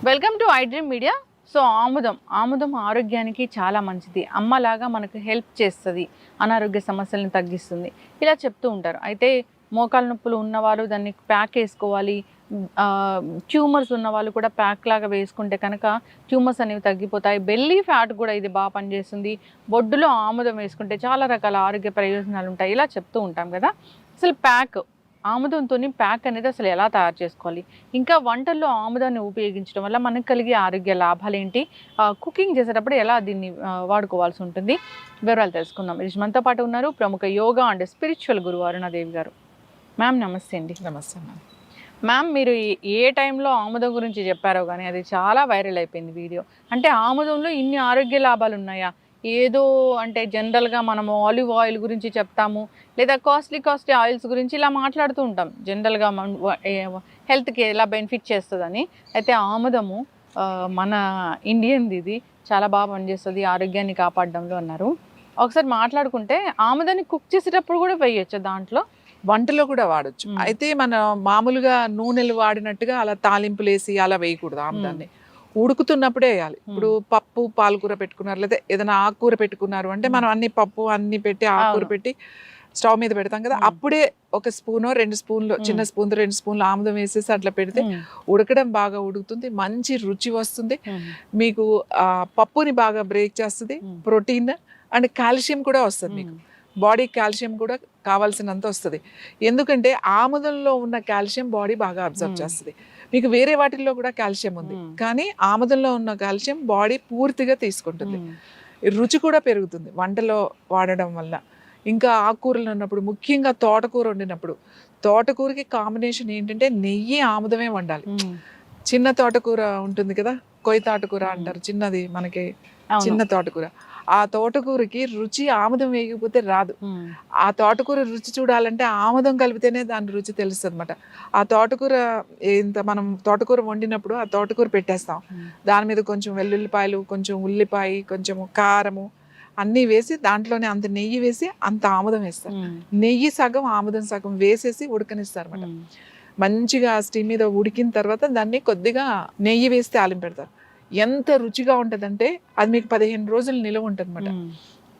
Welcome to I dream media. So ఆముదం ఆరోగ్యానికి చాలా మంచిది, అమ్మలాగా మనకు హెల్ప్ చేస్తుంది, అనారోగ్య సమస్యలను తగ్గిస్తుంది ఇలా చెప్తూ ఉంటారు. అయితే మోకాల నొప్పులు ఉన్నవారు దాన్ని ప్యాక్ వేసుకోవాలి, ట్యూమర్స్ ఉన్న వాళ్ళు కూడా ప్యాక్ లాగా వేసుకుంటే కనుక ట్యూమర్స్ అనేవి తగ్గిపోతాయి. బెల్లీ ఫ్యాట్ కూడా ఇది బాగా పనిచేస్తుంది. బొడ్డులో ఆముదం వేసుకుంటే చాలా రకాల ఆరోగ్య ప్రయోజనాలు ఉంటాయి ఇలా చెప్తూ ఉంటాం కదా. అసలు ఆముదంతో ప్యాక్ అనేది అసలు ఎలా తయారు చేసుకోవాలి, ఇంకా వంటల్లో ఆముదాన్ని ఉపయోగించడం వల్ల మనకు కలిగే ఆరోగ్య లాభాలు ఏంటి, కుకింగ్ చేసేటప్పుడు ఎలా దీన్ని వాడుకోవాల్సి ఉంటుంది, వివరాలు తెలుసుకుందాం. మనతో పాటు ఉన్నారు ప్రముఖ యోగా అండ్ స్పిరిచువల్ గురువు అరుణాదేవి గారు. మ్యామ్ నమస్తే అండి. నమస్తే మ్యామ్. మ్యామ్ మీరు ఏ టైంలో ఆముదం గురించి చెప్పారో కానీ అది చాలా వైరల్ అయిపోయింది వీడియో. అంటే ఆముదంలో ఇన్ని ఆరోగ్య లాభాలు ఉన్నాయా? ఏదో అంటే జనరల్గా మనము ఆలివ్ ఆయిల్ గురించి చెప్తాము, లేదా కాస్ట్లీ ఆయిల్స్ గురించి ఇలా మాట్లాడుతూ ఉంటాం జనరల్గా హెల్త్కి ఎలా బెనిఫిట్ చేస్తుందని. అయితే ఆముదము మన ఇండియన్ది, ఇది చాలా బాగా పనిచేస్తుంది ఆరోగ్యాన్ని కాపాడడంలో అన్నారు. ఒకసారి మాట్లాడుకుంటే ఆముదాన్ని కుక్ చేసేటప్పుడు కూడా వేయచ్చు, దాంట్లో వంటలో కూడా వాడచ్చు. అయితే మన మామూలుగా నూనెలు వాడినట్టుగా అలా తాలింపులు వేసి అలా వేయకూడదు. ఆముదాన్ని ఉడుకుతున్నప్పుడే వేయాలి. ఇప్పుడు పప్పు పాలకూర పెట్టుకున్నారు, లేదా ఏదైనా ఆకుకూర పెట్టుకున్నారు అంటే మనం అన్ని పప్పు అన్ని పెట్టి ఆకుకూర పెట్టి స్టవ్ మీద పెడతాం కదా, అప్పుడే ఒక స్పూనో 2 స్పూన్లు, చిన్న స్పూన్ 2 స్పూన్లు ఆముదం వేసేసి అట్లా పెడితే ఉడకడం బాగా ఉడుకుతుంది, మంచి రుచి వస్తుంది. మీకు పప్పుని బాగా బ్రేక్ చేస్తుంది, ప్రోటీన్ అండ్ కాల్షియం కూడా వస్తుంది. మీకు బాడీ కాల్షియం కూడా కావాల్సినంత వస్తుంది. ఎందుకంటే ఆముదంలో ఉన్న కాల్షియం బాడీ బాగా అబ్జర్వ్ చేస్తుంది. మీకు వేరే వాటిల్లో కూడా కాల్షియం ఉంది, కానీ ఆముదంలో ఉన్న కాల్షియం బాడీ పూర్తిగా తీసుకుంటుంది. రుచి కూడా పెరుగుతుంది వంటలో వాడడం వల్ల. ఇంకా ఆకుకూరలు ఉన్నప్పుడు, ముఖ్యంగా తోటకూర వండినప్పుడు, తోటకూరకి కాంబినేషన్ ఏంటంటే నెయ్యి ఆముదమే వండాలి. చిన్న తోటకూర ఉంటుంది కదా, కొయ్య తోటకూర అంటారు, చిన్నది మనకి చిన్న తోటకూర. ఆ తోటకూరకి రుచి ఆముదం వేయకపోతే రాదు. ఆ తోటకూర రుచి చూడాలంటే ఆముదం కలిపితేనే దాని రుచి తెలుస్తుంది అనమాట. ఆ తోటకూర మనం తోటకూర వండినప్పుడు ఆ తోటకూర పెట్టేస్తాం, దాని మీద కొంచెం వెల్లుల్లిపాయలు, కొంచెం ఉల్లిపాయ, కొంచెం కారము అన్నీ వేసి దాంట్లోనే అంత నెయ్యి వేసి అంత ఆముదం వేస్తారు. నెయ్యి సగం ఆముదం సగం వేసేసి ఉడకనిస్తారు అనమాట. మంచిగా స్టీమ్ మీద ఉడికిన తర్వాత దాన్ని కొద్దిగా నెయ్యి వేసి తాలింపు పెడతారు. ఎంత రుచిగా ఉంటుందంటే అది మీకు 15 రోజులు నిలువ ఉంటుంది అనమాట.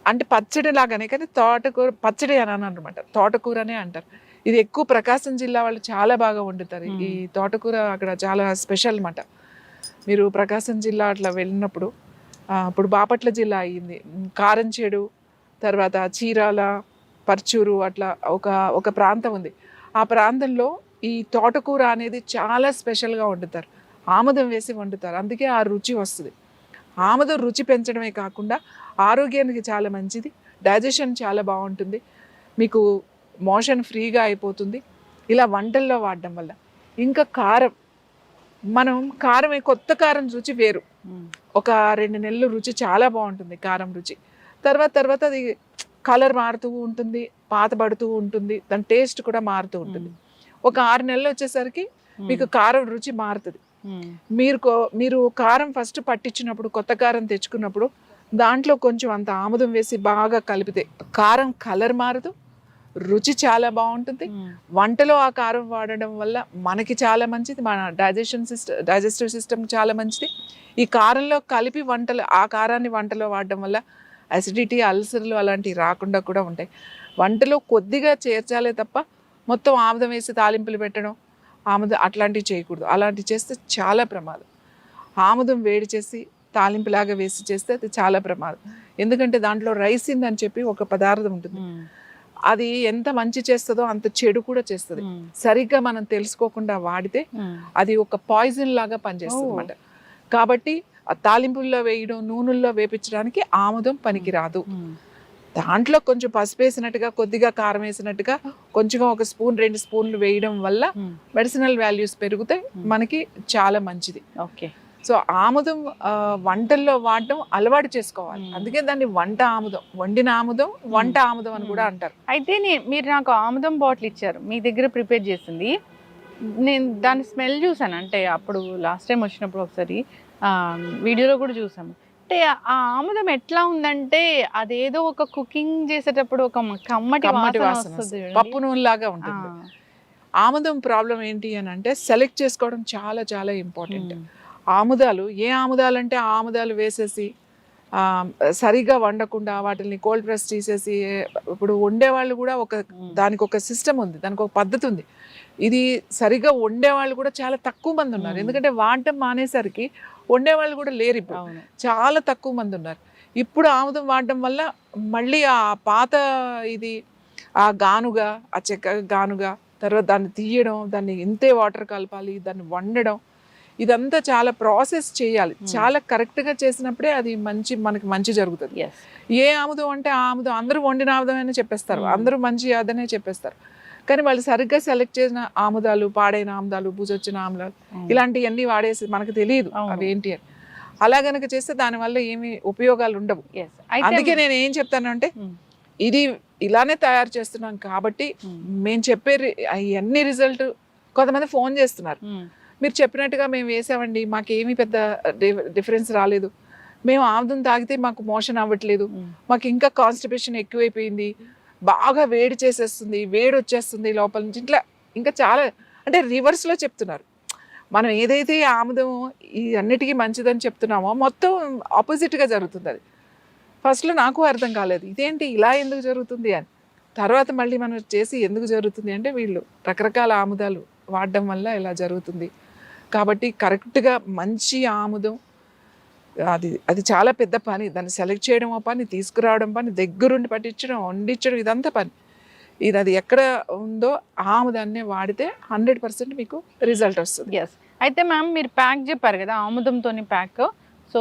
అంటే పచ్చడి లాగానే, కానీ తోటకూర పచ్చడి అని అనమాట, తోటకూరనే అంటారు. ఇది ఎక్కువ ప్రకాశం జిల్లా వాళ్ళు చాలా బాగా వండుతారు ఈ తోటకూర. అక్కడ చాలా స్పెషల్ అనమాట. మీరు ప్రకాశం జిల్లా అట్లా వెళ్ళినప్పుడు, ఇప్పుడు బాపట్ల జిల్లా అయ్యింది, కారంచేడు, తర్వాత చీరాల, పర్చూరు, అట్లా ఒక ప్రాంతం ఉంది. ఆ ప్రాంతంలో ఈ తోటకూర అనేది చాలా స్పెషల్గా వండుతారు, ఆముదం వేసి వండుతారు. అందుకే ఆ రుచి వస్తుంది. ఆముదం రుచి పెంచడమే కాకుండా ఆరోగ్యానికి చాలా మంచిది, డైజెషన్ చాలా బాగుంటుంది, మీకు మోషన్ ఫ్రీగా అయిపోతుంది ఇలా వంటల్లో వాడడం వల్ల. ఇంకా కారం, మనం కొత్త కారం రుచి వేరు. ఒక 2 నెలలు రుచి చాలా బాగుంటుంది కారం రుచి. తర్వాత అది కలర్ మారుతూ ఉంటుంది, పాతబడుతూ ఉంటుంది, దాని టేస్ట్ కూడా మారుతూ ఉంటుంది. ఒక 6 నెలలు వచ్చేసరికి మీకు కారం రుచి మారుతుంది. మీరు కారం ఫస్ట్ పట్టించినప్పుడు, కొత్త కారం తెచ్చుకున్నప్పుడు దాంట్లో కొంచెం అంత ఆముదం వేసి బాగా కలిపితే కారం కలర్ మారదు, రుచి చాలా బాగుంటుంది. వంటలో ఆ కారం వాడడం వల్ల మనకి చాలా మంచిది, మన డైజెస్టివ్ సిస్టమ్ చాలా మంచిది. ఈ కారంలో కలిపి ఆ కారాన్ని వంటలో వాడడం వల్ల అసిడిటీ, అల్సర్లు అలాంటివి రాకుండా కూడా ఉంటాయి. వంటలో కొద్దిగా చేర్చాలే తప్ప మొత్తం ఆముదం వేసి తాలింపులు పెట్టడం, ఆముదం అట్లాంటివి చేయకూడదు. అలాంటివి చేస్తే చాలా ప్రమాదం. ఆముదం వేడి చేసి తాలింపులాగా వేసి చేస్తే అది చాలా ప్రమాదం. ఎందుకంటే దాంట్లో రైసిన్ అని చెప్పి ఒక పదార్థం ఉంటుంది, అది ఎంత మంచి చేస్తుందో అంత చెడు కూడా చేస్తుంది. సరిగ్గా మనం తెలుసుకోకుండా వాడితే అది ఒక పాయిజన్ లాగా పనిచేస్తుంది అన్నమాట. కాబట్టి ఆ తాలింపుల్లో వేయడం, నూనెల్లో వేపించడానికి ఆముదం పనికిరాదు. దాంట్లో కొంచెం పసుపు వేసినట్టుగా, కొద్దిగా కారం వేసినట్టుగా, కొంచెం 1 స్పూన్ 2 స్పూన్లు వేయడం వల్ల మెడిసినల్ వాల్యూస్ పెరుగుతాయి, మనకి చాలా మంచిది. ఓకే. సో ఆముదం వంటల్లో వాడడం అలవాటు చేసుకోవాలి. అందుకే దాన్ని వంట ఆముదం, వండిన ఆముదం, వంట ఆముదం అని కూడా అంటారు. అయితే మీరు నాకు ఆముదం బాటిల్ ఇచ్చారు, మీ దగ్గర ప్రిపేర్ చేసింది. నేను దాని స్మెల్ చూసాను, అంటే అప్పుడు లాస్ట్ టైం వచ్చినప్పుడు ఒకసారి వీడియోలో కూడా చూసాము. అంటే ఆ ఆముదం ఎట్లా ఉందంటే అదేదో ఒక కుకింగ్ చేసేటప్పుడు ఒక కమ్మటి వాసన వస్తుంది, పప్పు నూనె లాగా ఉంటుంది. ఆముదం ప్రాబ్లం ఏంటి అని అంటే సెలెక్ట్ చేసుకోవడం చాలా చాలా ఇంపార్టెంట్. ఆముదాలు ఏ ఆముదాలు అంటే ఆ ఆముదాలు వేసేసి సరిగా వండకుండా వాటిని కోల్డ్ ప్రెస్ తీసేసి, ఇప్పుడు వండేవాళ్ళు కూడా దానికి ఒక సిస్టమ్ ఉంది, దానికి ఒక పద్ధతి ఉంది. ఇది సరిగా వండేవాళ్ళు కూడా చాలా తక్కువ మంది ఉన్నారు. ఎందుకంటే వాడటం మానేసరికి వండేవాళ్ళు కూడా లేరు. ఇప్పుడు చాలా తక్కువ మంది ఉన్నారు. ఇప్పుడు ఆముదం వాడడం వల్ల మళ్ళీ ఆ పాత ఇది ఆ గానుగా, ఆ చెక్క గానుగా, తర్వాత దాన్ని తీయడం, దాన్ని ఇంతే వాటర్ కలపాలి, దాన్ని వండడం, ఇదంతా చాలా ప్రాసెస్ చేయాలి. చాలా కరెక్ట్గా చేసినప్పుడే అది మనకి మంచి జరుగుతుంది. ఏ ఆముదం అంటే ఆ ఆముదం అందరూ వండిన ఆముదం చెప్పేస్తారు, అందరూ మంచి అదనే చెప్పేస్తారు. కానీ వాళ్ళు సరిగ్గా సెలెక్ట్ చేసిన ఆముదాలు, పాడైన ఆముదాలు, బూజొచ్చిన ఆముదాలు, ఇలాంటివన్నీ వాడేసి మనకు తెలియదు అవి ఏంటి అని. అలా గనక చేస్తే దానివల్ల ఏమి ఉపయోగాలు ఉండవు. అందుకే నేను ఏం చెప్తానంటే, ఇది ఇలానే తయారు చేస్తున్నాం కాబట్టి మేము చెప్పే అన్ని రిజల్ట్, కొంతమంది ఫోన్ చేస్తున్నారు, మీరు చెప్పినట్టుగా మేము వేసామండి, మాకేమీ పెద్ద డిఫరెన్స్ రాలేదు, మేము ఆముదం తాగితే మాకు మోషన్ అవ్వట్లేదు, మాకు ఇంకా కాన్స్టిపేషన్ ఎక్కువైపోయింది, బాగా వేడి చేసేస్తుంది, వేడి వచ్చేస్తుంది లోపల నుంచి, ఇట్లా ఇంకా చాలా అంటే రివర్స్లో చెప్తున్నారు. మనం ఏదైతే ఆముదం ఈ అన్నిటికీ మంచిదని చెప్తున్నామో మొత్తం ఆపోజిట్గా జరుగుతుంది. అది ఫస్ట్లో నాకు అర్థం కాలేదు, ఇదేంటి ఇలా ఎందుకు జరుగుతుంది అని. తర్వాత మళ్ళీ మనం చేసి ఎందుకు జరుగుతుంది అంటే, వీళ్ళు రకరకాల ఆముదాలు వాడడం వల్ల ఇలా జరుగుతుంది. కాబట్టి కరెక్ట్గా మంచి ఆముదం అది చాలా పెద్ద పని. దాన్ని సెలెక్ట్ చేయడం పని, తీసుకురావడం పని, దగ్గరుండి పట్టించడం, వండించడం, ఇదంతా పని. అది ఎక్కడ ఉందో ఆముదాన్నే వాడితే 100% మీకు రిజల్ట్ వస్తుంది. అయితే మ్యామ్, మీరు ప్యాక్ చెప్పారు కదా, ఆముదంతోని ప్యాక్. సో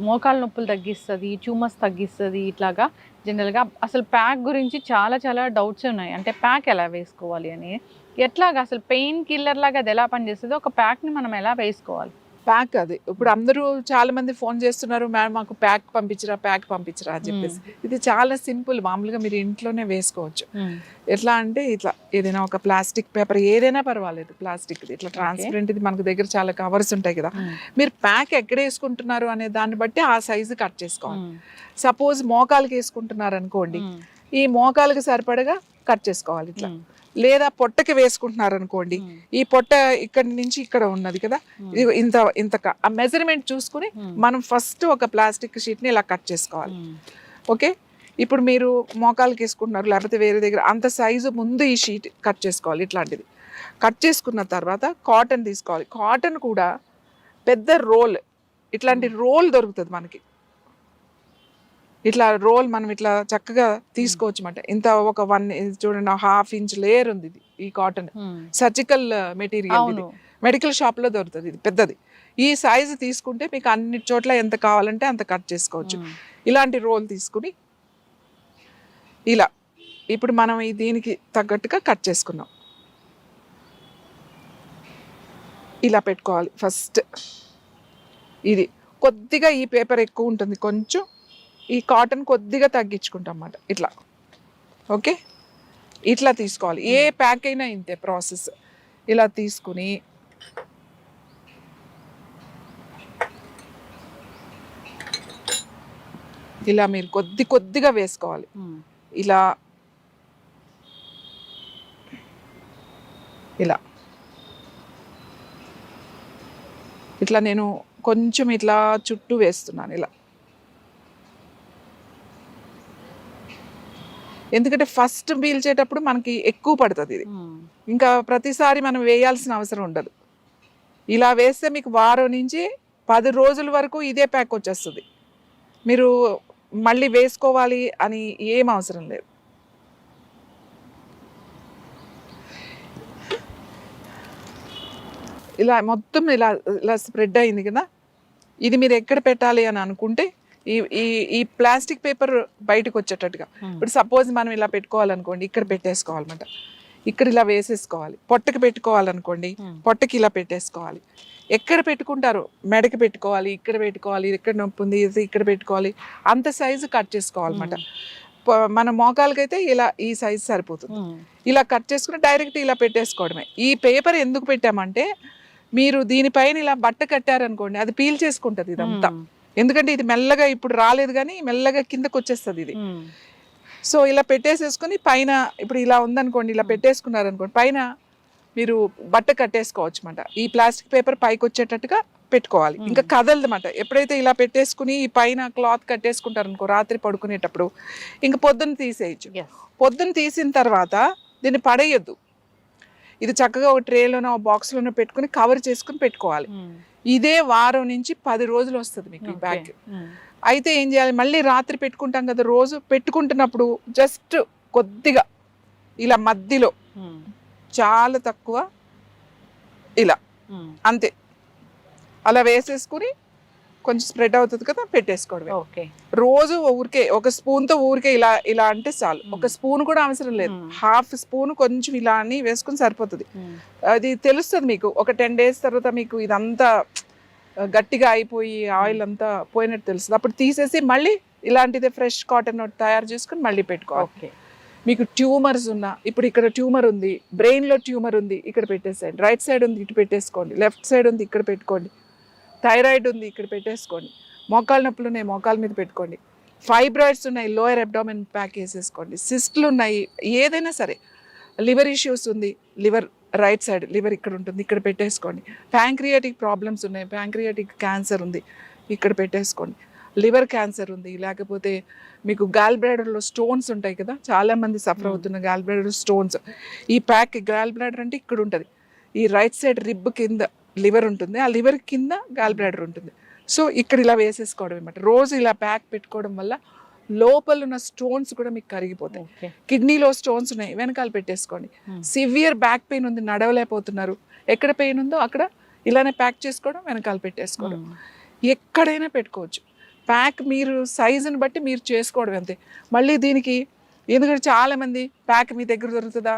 మోకాలు నొప్పులు తగ్గిస్తుంది, ట్యూమర్స్ తగ్గిస్తుంది, ఇట్లాగా జనరల్గా అసలు ప్యాక్ గురించి చాలా చాలా డౌట్స్ ఉన్నాయి. అంటే ప్యాక్ ఎలా వేసుకోవాలి అని, ఎట్లాగా అసలు పెయిన్ కిల్లర్ లాగా అది ఎలా పనిచేస్తుంది, ఒక ప్యాక్ని మనం ఎలా వేసుకోవాలి? ప్యాక్ అది ఇప్పుడు అందరూ చాలా మంది ఫోన్ చేస్తున్నారు, మేడం మాకు ప్యాక్ పంపించరా అని చెప్పేసి. ఇది చాలా సింపుల్, మామూలుగా మీరు ఇంట్లోనే వేసుకోవచ్చు. ఎట్లా అంటే ఇట్లా ఏదైనా ఒక ప్లాస్టిక్ పేపర్, ఏదైనా పర్వాలేదు, ప్లాస్టిక్ ఇట్లా ట్రాన్స్పరెంట్, ఇది మనకు దగ్గర చాలా కవర్స్ ఉంటాయి కదా, మీరు ప్యాక్ ఎక్కడ వేసుకుంటున్నారు అనే దాన్ని బట్టి ఆ సైజు కట్ చేసుకోవాలి. సపోజ్ మోకాలకి వేసుకుంటున్నారు అనుకోండి, ఈ మోకాలకి సరిపడగా కట్ చేసుకోవాలి ఇట్లా. లేదా పొట్టకి వేసుకుంటున్నారు అనుకోండి, ఈ పొట్ట ఇక్కడ నుంచి ఇక్కడ ఉన్నది కదా, ఇంత ఆ మెజర్మెంట్ చూసుకుని మనం ఫస్ట్ ఒక ప్లాస్టిక్ షీట్ని ఇలా కట్ చేసుకోవాలి. ఓకే, ఇప్పుడు మీరు మోకాలకి వేసుకుంటున్నారు, లేకపోతే వేరే దగ్గర, అంత సైజు ముందు ఈ షీట్ కట్ చేసుకోవాలి. ఇట్లాంటిది కట్ చేసుకున్న తర్వాత కాటన్ తీసుకోవాలి. కాటన్ కూడా పెద్ద రోల్, ఇట్లాంటి రోల్ దొరుకుతుంది మనకి. ఇట్లా రోల్ మనం ఇట్లా చక్కగా తీసుకోవచ్చు అన్నమాట. ఇంత ఒక 1 చూడండి, 1/2 ఇంచ్ లేయర్ ఉంది ఇది. ఈ కాటన్ సర్జికల్ మెటీరియల్, ఇది మెడికల్ షాప్లో దొరుకుతుంది, ఇది పెద్దది. ఈ సైజు తీసుకుంటే మీకు అన్ని చోట్ల ఎంత కావాలంటే అంత కట్ చేసుకోవచ్చు. ఇలాంటి రోల్ తీసుకుని ఇలా ఇప్పుడు మనం దీనికి తగ్గట్టుగా కట్ చేసుకున్నాం. ఇలా పెట్టుకోవాలి ఫస్ట్. ఇది కొద్దిగా ఈ పేపర్ ఎక్కువ ఉంటుంది, కొంచెం ఈ కాటన్ కొద్దిగా తగ్గించుకుంటాం అన్నమాట. ఇట్లా ఓకే, ఇట్లా తీసుకోవాలి. ఏ ప్యాక్ అయినా ఇంతే ప్రాసెస్. ఇలా తీసుకుని ఇలా మీరు కొద్దిగా వేసుకోవాలి. ఇలా ఇలా ఇట్లా నేను కొంచెం ఇట్లా చుట్టూ వేస్తున్నాను ఇలా. ఎందుకంటే ఫస్ట్ పీల్చేటప్పుడు మనకి ఎక్కువ పడుతుంది ఇది, ఇంకా ప్రతిసారి మనం వేయాల్సిన అవసరం ఉండదు. ఇలా వేస్తే మీకు వారం నుంచి 10 రోజుల వరకు ఇదే ప్యాక్ వచ్చేస్తుంది. మీరు మళ్ళీ వేసుకోవాలి అని ఏం అవసరం లేదు. ఇలా మొత్తం ఇలా స్ప్రెడ్ అయింది కదా, ఇది మీరు ఎక్కడ పెట్టాలి అని అనుకుంటే ఈ ప్లాస్టిక్ పేపర్ బయటకు వచ్చేటట్టుగా, ఇప్పుడు సపోజ్ మనం ఇలా పెట్టుకోవాలనుకోండి, ఇక్కడ పెట్టేసుకోవాలన్నమాట. ఇక్కడ ఇలా వేసేసుకోవాలి. పొట్టకి పెట్టుకోవాలనుకోండి, పొట్టకి ఇలా పెట్టేసుకోవాలి. ఎక్కడ పెట్టుకుంటారు, మెడకి పెట్టుకోవాలి, ఇక్కడ పెట్టుకోవాలి, ఎక్కడ నొప్పి ఉంది ఇక్కడ పెట్టుకోవాలి, అంత సైజు కట్ చేసుకోవాలన్నమాట. మన మోకాలకైతే ఇలా ఈ సైజు సరిపోతుంది. ఇలా కట్ చేసుకుని డైరెక్ట్ ఇలా పెట్టేసుకోవడమే. ఈ పేపర్ ఎందుకు పెట్టామంటే, మీరు దీనిపైన ఇలా బట్ట కట్టారనుకోండి, అది పీల్ చేసుకుంటుంది ఇదంతా. ఎందుకంటే ఇది మెల్లగా ఇప్పుడు రాలేదు కానీ మెల్లగా కిందకు వచ్చేస్తుంది ఇది. సో ఇలా పెట్టేసేసుకుని పైన, ఇప్పుడు ఇలా ఉందనుకోండి, ఇలా పెట్టేసుకున్నారనుకోండి, పైన మీరు బట్ట కట్టేసుకోవచ్చు అన్నమాట. ఈ ప్లాస్టిక్ పేపర్ పైకి వచ్చేటట్టుగా పెట్టుకోవాలి, ఇంకా కదలదన్నమాట. ఎప్పుడైతే ఇలా పెట్టేసుకుని ఈ పైన క్లాత్ కట్టేసుకుంటారు అనుకో రాత్రి పడుకునేటప్పుడు, ఇంకా పొద్దున్న తీసేయచ్చు. పొద్దున్న తీసిన తర్వాత దీన్ని పడేయద్దు, ఇది చక్కగా ఒక ట్రేలోనో బాక్స్లోనో పెట్టుకుని కవర్ చేసుకుని పెట్టుకోవాలి. ఇదే వారం నుంచి 10 రోజులు వస్తుంది మీకు ఈ బ్యాగ్. అయితే ఏం చేయాలి, మళ్ళీ రాత్రి పెట్టుకుంటాం కదా, రోజు పెట్టుకుంటున్నప్పుడు జస్ట్ కొద్దిగా ఇలా మధ్యలో చాలా తక్కువ ఇలా అంతే అలా వేసేసుకుని కొంచెం స్ప్రెడ్ అవుతుంది కదా, పెట్టేసుకోవడం. రోజు ఊరికే ఒక స్పూన్తో ఊరికే ఇలా ఇలా అంటే చాలు, ఒక స్పూన్ కూడా అవసరం లేదు, హాఫ్ స్పూన్ కొంచెం ఇలా అని వేసుకుని సరిపోతుంది. అది తెలుస్తుంది మీకు ఒక 10 days తర్వాత మీకు ఇదంతా గట్టిగా అయిపోయి ఆయిల్ అంతా పోయినట్టు తెలుస్తుంది. అప్పుడు తీసేసి మళ్ళీ ఇలాంటిదే ఫ్రెష్ కాటన్ తయారు చేసుకుని మళ్ళీ పెట్టుకోవాలి. మీకు ట్యూమర్స్ ఉన్నా, ఇప్పుడు ఇక్కడ ట్యూమర్ ఉంది, బ్రెయిన్లో ట్యూమర్ ఉంది, ఇక్కడ పెట్టేసేయండి. రైట్ సైడ్ ఉంది, ఇటు పెట్టేసుకోండి. లెఫ్ట్ సైడ్ ఉంది, ఇక్కడ పెట్టుకోండి. థైరాయిడ్ ఉంది, ఇక్కడ పెట్టేసుకోండి. మోకాళ్ళ నొప్పులు ఉన్నాయి, మోకాళ్ళ మీద పెట్టుకోండి. ఫైబ్రాయిడ్స్ ఉన్నాయి, లోయర్ అబ్డామిన్ ప్యాక్ వేసేసుకోండి. సిస్ట్లు ఉన్నాయి, ఏదైనా సరే. లివర్ ఇష్యూస్ ఉంది, లివర్ రైట్ సైడ్ లివర్ ఇక్కడ ఉంటుంది, ఇక్కడ పెట్టేసుకోండి. ప్యాంక్రియాటిక్ ప్రాబ్లమ్స్ ఉన్నాయి, ప్యాంక్రియాటిక్ క్యాన్సర్ ఉంది, ఇక్కడ పెట్టేసుకోండి. లివర్ క్యాన్సర్ ఉంది, లేకపోతే మీకు గాల్ బ్లాడర్లో స్టోన్స్ ఉంటాయి కదా, చాలామంది సఫర్ అవుతున్న గాల్ బ్లాడర్ స్టోన్స్. ఈ ప్యాక్ గాల్ బ్లాడర్ అంటే ఇక్కడ ఉంటుంది, ఈ రైట్ సైడ్ రిబ్ కింద లివర్ ఉంటుంది, ఆ లివర్ కింద గాల్ బ్లాడర్ ఉంటుంది. సో ఇక్కడ ఇలా వేసేసుకోవడం అనమాట. రోజు ఇలా ప్యాక్ పెట్టుకోవడం వల్ల లోపల ఉన్న స్టోన్స్ కూడా మీకు కరిగిపోతాయి. కిడ్నీలో స్టోన్స్ ఉన్నాయి, వెనకాల పెట్టేసుకోండి. సివియర్ బ్యాక్ పెయిన్ ఉంది, నడవలేకపోతున్నారు, ఎక్కడ పెయిన్ ఉందో అక్కడ ఇలానే ప్యాక్ చేసుకోవడం, వెనకాల పెట్టేసుకోవడం. ఎక్కడైనా పెట్టుకోవచ్చు. ప్యాక్ మీరు సైజుని బట్టి మీరు చేసుకోవడం అంతే. మళ్ళీ దీనికి ఎందుకంటే చాలామంది ప్యాక్ మీ దగ్గర దొరుకుతుందా,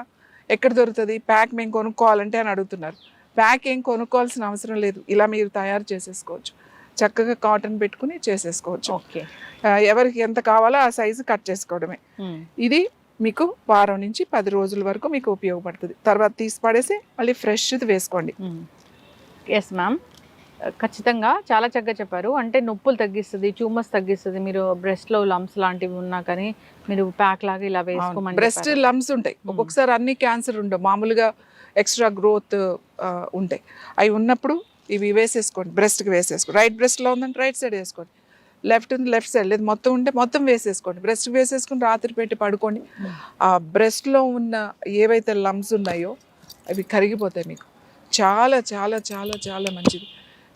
ఎక్కడ దొరుకుతుంది, ప్యాక్ మేము కొనుక్కోవాలంటే అని అడుగుతున్నారు. ప్యాక్ ఏం కొనుక్కోవాల్సిన అవసరం లేదు, ఇలా మీరు తయారు చేసేసుకోవచ్చు. చక్కగా కాటన్ పెట్టుకుని చేసేసుకోవచ్చు. ఎవరికి ఎంత కావాలో ఆ సైజు కట్ చేసుకోవడమే. ఇది మీకు వారం నుంచి 10 రోజుల వరకు మీకు ఉపయోగపడుతుంది. తర్వాత తీసి పడేసి మళ్ళీ ఫ్రెష్ది వేసుకోండి. ఎస్ మ్యామ్, ఖచ్చితంగా చాలా చక్కగా చెప్పారు. అంటే నొప్పులు తగ్గిస్తుంది, ట్యూమర్స్ తగ్గిస్తుంది. మీరు బ్రెస్ట్లో లమ్స్ లాంటివి ఉన్నా కానీ మీరు ప్యాక్ లాగా ఇలా వేసుకోమని. బ్రెస్ట్ లమ్స్ ఉంటాయి, ఒక్కొక్కసారి అన్ని క్యాన్సర్ ఉండవు, మామూలుగా ఎక్స్ట్రా గ్రోత్ ఉంటాయి. అవి ఉన్నప్పుడు ఇవి వేసేసుకోండి, బ్రెస్ట్కి వేసేసుకోండి. రైట్ బ్రెస్ట్లో ఉందంటే రైట్ సైడ్ వేసుకోండి, లెఫ్ట్ ఉంది లెఫ్ట్ సైడ్, లేదు మొత్తం ఉంటే మొత్తం వేసేసుకోండి. బ్రెస్ట్కి వేసేసుకుని రాత్రి పెట్టి పడుకోండి. ఆ బ్రెస్ట్లో ఉన్న ఏవైతే లమ్స్ ఉన్నాయో అవి కరిగిపోతాయి. మీకు చాలా చాలా చాలా చాలా మంచిది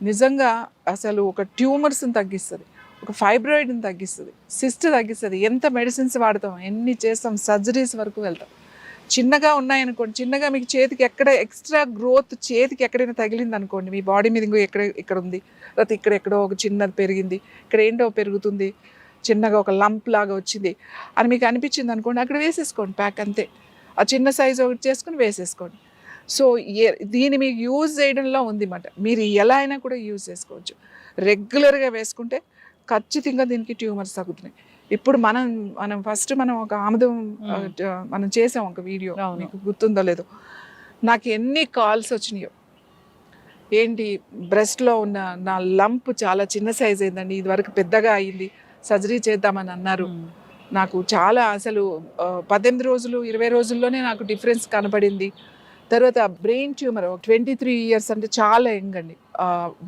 నిజంగా. అసలు ఒక ట్యూమర్స్ని తగ్గిస్తుంది, ఒక ఫైబ్రాయిడ్ని తగ్గిస్తుంది, సిస్ట్ తగ్గిస్తుంది. ఎంత మెడిసిన్స్ వాడతాం, ఎన్ని చేస్తాం, సర్జరీస్ వరకు వెళ్తాం. చిన్నగా ఉన్నాయనుకోండి, చిన్నగా మీకు చేతికి ఎక్కడ ఎక్స్ట్రా గ్రోత్ చేతికి ఎక్కడైనా తగిలింది అనుకోండి, మీ బాడీ మీద ఇంకో ఇక్కడ ఉంది, లేకపోతే ఇక్కడ ఎక్కడో ఒక చిన్నది పెరిగింది, ఇక్కడ ఏంటో పెరుగుతుంది, చిన్నగా ఒక లంప్ లాగా వచ్చింది అని మీకు అనిపించింది అనుకోండి, అక్కడ వేసేసుకోండి ప్యాక్ అంతే. ఆ చిన్న సైజు ఒకటి చేసుకుని వేసేసుకోండి. సో దీన్ని మీకు యూజ్ చేయడంలో ఉంది అన్నమాట. మీరు ఎలా అయినా కూడా యూజ్ చేసుకోవచ్చు. రెగ్యులర్గా వేసుకుంటే ఖచ్చితంగా దీనికి ట్యూమర్స్ తగ్గుతున్నాయి. ఇప్పుడు మనం ఫస్ట్ ఒక ఆముదం మనం చేసాం ఒక వీడియో, మీకు గుర్తుందో లేదో. నాకు ఎన్ని కాల్స్ వచ్చినాయో, ఏంటి బ్రెస్ట్లో ఉన్న నా లంప్ చాలా చిన్న సైజ్ అయిందండి, ఇది వరకు పెద్దగా అయింది, సర్జరీ చేద్దామని అన్నారు. నాకు చాలా అసలు 18 రోజులు 20 రోజుల్లోనే నాకు డిఫరెన్స్ కనపడింది. తర్వాత బ్రెయిన్ ట్యూమర్ 23 years అంటే చాలా యంగ్ అండి.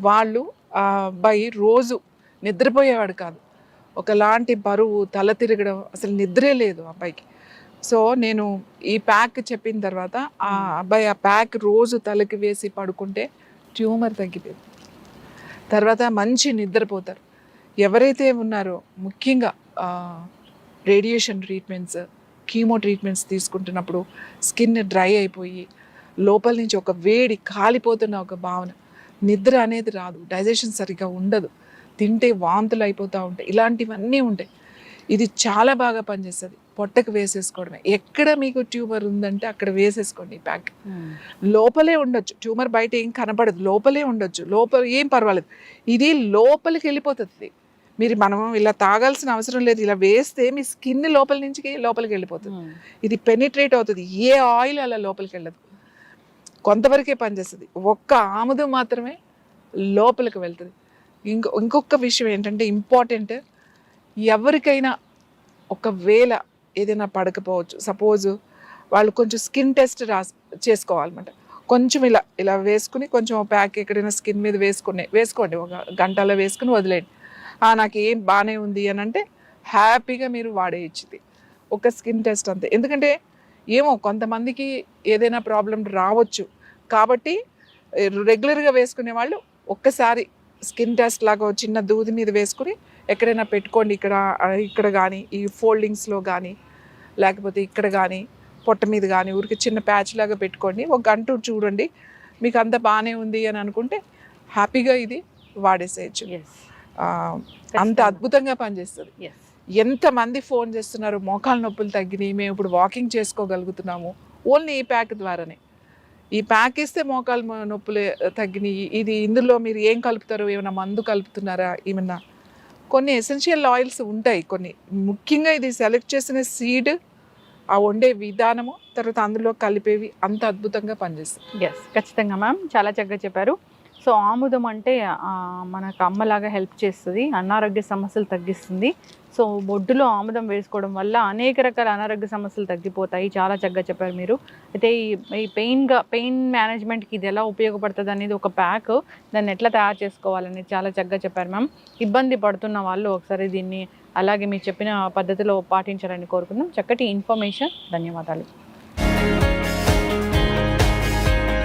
వాళ్ళు ఆ అబ్బాయి రోజు నిద్రపోయేవాడు కాదు, ఒకలాంటి బరువు, తల తిరగడం, అసలు నిద్రే లేదు అబ్బాయికి. సో నేను ఈ ప్యాక్ చెప్పిన తర్వాత ఆ అబ్బాయి ఆ ప్యాక్ రోజు తలకి వేసి పడుకుంటే ట్యూమర్ తగ్గిపోయింది. తర్వాత మంచి నిద్రపోతారు. ఎవరైతే ఉన్నారో ముఖ్యంగా రేడియేషన్ ట్రీట్మెంట్స్, కీమో ట్రీట్మెంట్స్ తీసుకుంటున్నప్పుడు స్కిన్ డ్రై అయిపోయి లోపల నుంచి ఒక వేడి కాలిపోతున్న ఒక భావన, నిద్ర అనేది రాదు, డైజెషన్ సరిగ్గా ఉండదు, తింటే వాంతులు అయిపోతూ ఉంటాయి, ఇలాంటివన్నీ ఉంటాయి. ఇది చాలా బాగా పనిచేస్తుంది. పొట్టకు వేసేసుకోవడమే. ఎక్కడ మీకు ట్యూమర్ ఉందంటే అక్కడ వేసేసుకోండి ఈ ప్యాక్. లోపలే ఉండొచ్చు ట్యూమర్, బయట ఏం కనపడదు, లోపలే ఉండొచ్చు, లోపల ఏం పర్వాలేదు. ఇది లోపలికి వెళ్ళిపోతుంది. మనం ఇలా తాగాల్సిన అవసరం లేదు, ఇలా వేస్తే మీ స్కిన్ లోపల నుంచి లోపలికి వెళ్ళిపోతుంది. ఇది పెనిట్రేట్ అవుతుంది, ఏ ఆయిల్ అలా లోపలికి వెళ్ళదు, కొంతవరకే పనిచేస్తుంది. ఒక్క ఆముదం మాత్రమే లోపలికి వెళ్తుంది. ఇంకొక విషయం ఏంటంటే ఇంపార్టెంట్, ఎవరికైనా ఒకవేళ ఏదైనా పడకపోవచ్చు, సపోజ్ వాళ్ళు కొంచెం స్కిన్ టెస్ట్ చేసుకోవాలన్నమాట. కొంచెం ఇలా ఇలా వేసుకుని కొంచెం ప్యాక్ ఎక్కడైనా స్కిన్ మీద వేసుకోండి, ఒక గంటలో వేసుకుని వదిలేయండి. నాకు ఏం బాగానే ఉంది అని అంటే హ్యాపీగా మీరు వాడేయచ్చుది. ఒక స్కిన్ టెస్ట్ అంతే. ఎందుకంటే ఏమో కొంతమందికి ఏదైనా ప్రాబ్లం రావచ్చు కాబట్టి రెగ్యులర్గా వేసుకునే వాళ్ళు ఒక్కసారి స్కిన్ టెస్ట్ లాగా చిన్న దూది మీద వేసుకుని ఎక్కడైనా పెట్టుకోండి. ఇక్కడ కానీ ఈ ఫోల్డింగ్స్లో కానీ లేకపోతే ఇక్కడ కానీ పొట్ట మీద కానీ ఊరికి చిన్న ప్యాచ్ లాగా పెట్టుకోండి. ఒక గంట చూడండి, మీకు అంత బాగానే ఉంది అని అనుకుంటే హ్యాపీగా ఇది వాడేసేయచ్చు. అంత అద్భుతంగా పనిచేస్తుంది. ఎంతమంది ఫోన్ చేస్తున్నారు, మోకాలు నొప్పులు తగ్గినాయి, మేము ఇప్పుడు వాకింగ్ చేసుకోగలుగుతున్నాము ఓన్లీ ఈ ప్యాక్ ద్వారానే. ఈ ప్యాక్ ఇస్తే మోకాలు నొప్పులు తగ్గినాయి. ఇందులో మీరు ఏం కలుపుతారు, ఏమైనా మందు కలుపుతున్నారా, ఏమన్నా కొన్ని ఎసెన్షియల్ ఆయిల్స్ ఉంటాయి కొన్ని. ముఖ్యంగా ఇది సెలెక్ట్ చేసిన సీడ్, ఆ వండే విధానము, తర్వాత అందులో కలిపేవి అంత అద్భుతంగా పనిచేస్తుంది. ఖచ్చితంగా మ్యామ్, చాలా చక్కగా చెప్పారు. సో ఆముదం అంటే మనకు అమ్మలాగా హెల్ప్ చేస్తుంది, అనారోగ్య సమస్యలు తగ్గిస్తుంది. సో బొడ్డులో ఆముదం వేసుకోవడం వల్ల అనేక రకాల అనారోగ్య సమస్యలు తగ్గిపోతాయి. చాలా చక్కగా చెప్పారు మీరు. అయితే ఈ పెయిన్ మేనేజ్మెంట్కి ఇది ఎలా ఉపయోగపడుతుంది అనేది ఒక ప్యాక్, దాన్ని ఎట్లా తయారు చేసుకోవాలని చాలా చక్కగా చెప్పారు మ్యామ్. ఇబ్బంది పడుతున్న వాళ్ళు ఒకసారి దీన్ని అలాగే మీరు చెప్పిన పద్ధతిలో పాటించాలని కోరుకుందాం. చక్కటి ఇన్ఫర్మేషన్, ధన్యవాదాలు.